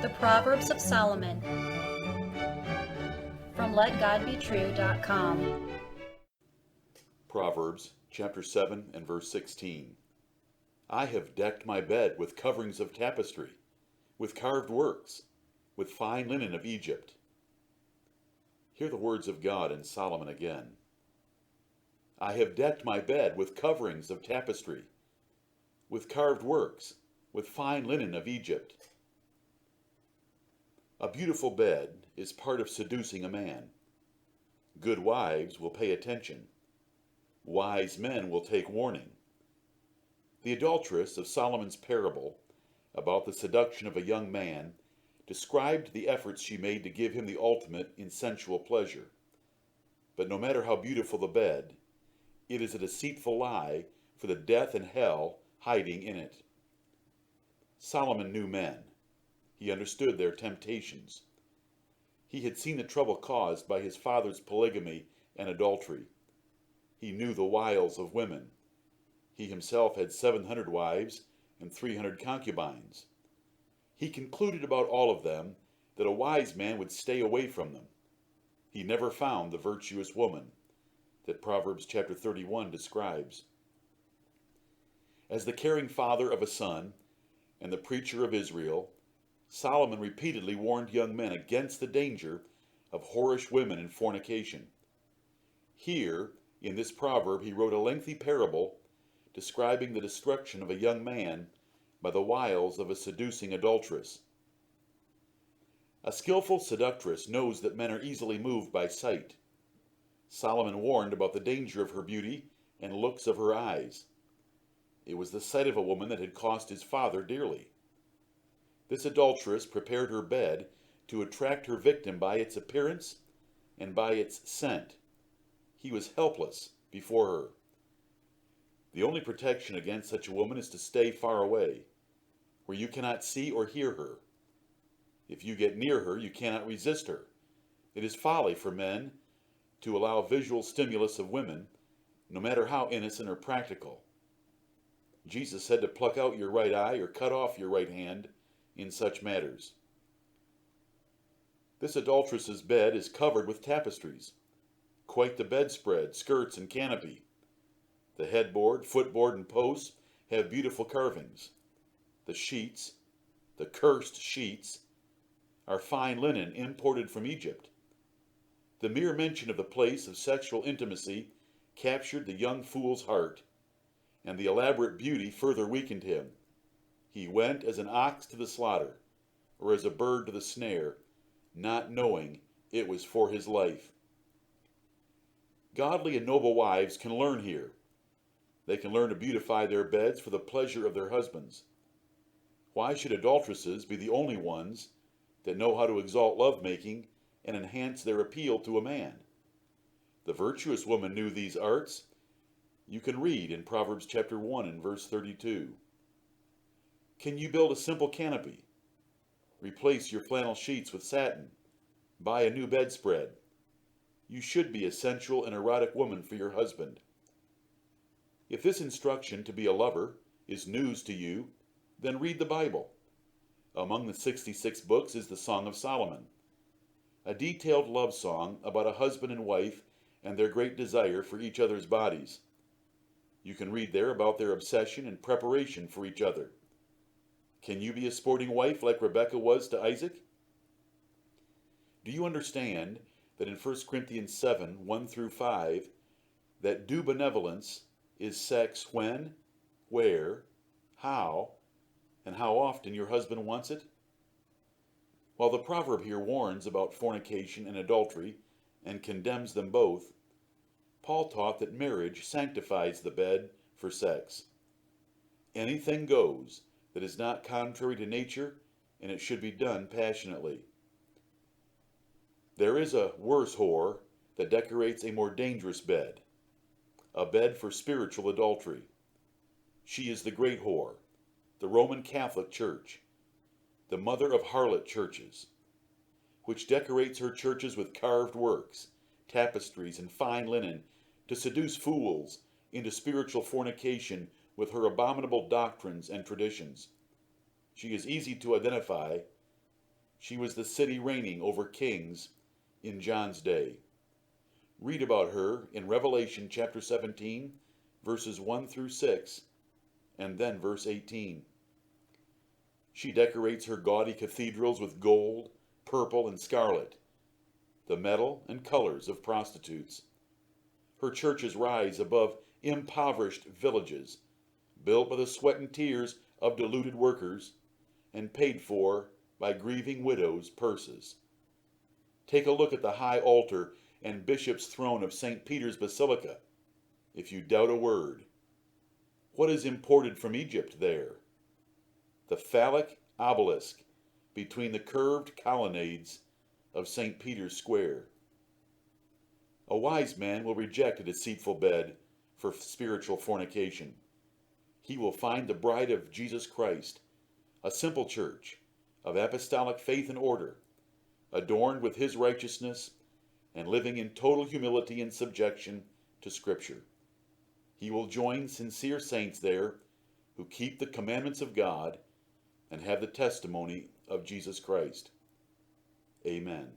The Proverbs of Solomon from LetGodBetrue.com. Proverbs chapter 7 and verse 16. I have decked my bed with coverings of tapestry, with carved works, with fine linen of Egypt. Hear the words of God in Solomon again. I have decked my bed with coverings of tapestry, with carved works, with fine linen of Egypt. A beautiful bed is part of seducing a man. Good wives will pay attention. Wise men will take warning. The adulteress of Solomon's parable about the seduction of a young man described the efforts she made to give him the ultimate in sensual pleasure. But no matter how beautiful the bed, it is a deceitful lie for the death and hell hiding in it. Solomon knew men. He understood their temptations. He had seen the trouble caused by his father's polygamy and adultery. He knew the wiles of women. He himself had 700 wives and 300 concubines. He concluded about all of them that a wise man would stay away from them. He never found the virtuous woman that Proverbs chapter 31 describes. As the caring father of a son and the preacher of Israel, Solomon repeatedly warned young men against the danger of whorish women and fornication. Here, in this proverb, he wrote a lengthy parable describing the destruction of a young man by the wiles of a seducing adulteress. A skillful seductress knows that men are easily moved by sight. Solomon warned about the danger of her beauty and looks of her eyes. It was the sight of a woman that had cost his father dearly. This adulteress prepared her bed to attract her victim by its appearance and by its scent. He was helpless before her. The only protection against such a woman is to stay far away, where you cannot see or hear her. If you get near her, you cannot resist her. It is folly for men to allow visual stimulus of women, no matter how innocent or practical. Jesus said to pluck out your right eye or cut off your right hand in such matters. This adulteress's bed is covered with tapestries, quite the bedspread, skirts, and canopy. The headboard, footboard, and posts have beautiful carvings. The sheets, the cursed sheets, are fine linen imported from Egypt. The mere mention of the place of sexual intimacy captured the young fool's heart, and the elaborate beauty further weakened him. He went as an ox to the slaughter, or as a bird to the snare, not knowing it was for his life. Godly and noble wives can learn here. They can learn to beautify their beds for the pleasure of their husbands. Why should adulteresses be the only ones that know how to exalt lovemaking and enhance their appeal to a man? The virtuous woman knew these arts. You can read in Proverbs chapter 1 and verse 32. Can you build a simple canopy? Replace your flannel sheets with satin. Buy a new bedspread. You should be a sensual and erotic woman for your husband. If this instruction to be a lover is news to you, then read the Bible. Among the 66 books is the Song of Solomon, a detailed love song about a husband and wife and their great desire for each other's bodies. You can read there about their obsession and preparation for each other. Can you be a sporting wife like Rebekah was to Isaac? Do you understand that in 1 Corinthians 7, 1 through 5, that due benevolence is sex when, where, how, and how often your husband wants it? While the proverb here warns about fornication and adultery and condemns them both, Paul taught that marriage sanctifies the bed for sex. Anything goes that is not contrary to nature, and it should be done passionately. There is a worse whore that decorates a more dangerous bed, a bed for spiritual adultery. She is the great whore, the Roman Catholic Church, the mother of harlot churches, which decorates her churches with carved works, tapestries, and fine linen to seduce fools into spiritual fornication with her abominable doctrines and traditions. She is easy to identify She was the city reigning over kings in John's day. Read about her in Revelation chapter 17, verses 1 through 6, and then verse 18. She decorates her gaudy cathedrals with gold, purple, and scarlet, the metal and colors of prostitutes. Her churches rise above impoverished villages, built by the sweat and tears of deluded workers, and paid for by grieving widows' purses. Take a look at the high altar and bishop's throne of St. Peter's Basilica, if you doubt a word. What is imported from Egypt there? The phallic obelisk between the curved colonnades of St. Peter's Square. A wise man will reject a deceitful bed for spiritual fornication. He will find the bride of Jesus Christ, a simple church of apostolic faith and order, adorned with his righteousness and living in total humility and subjection to Scripture. He will join sincere saints there who keep the commandments of God and have the testimony of Jesus Christ. Amen.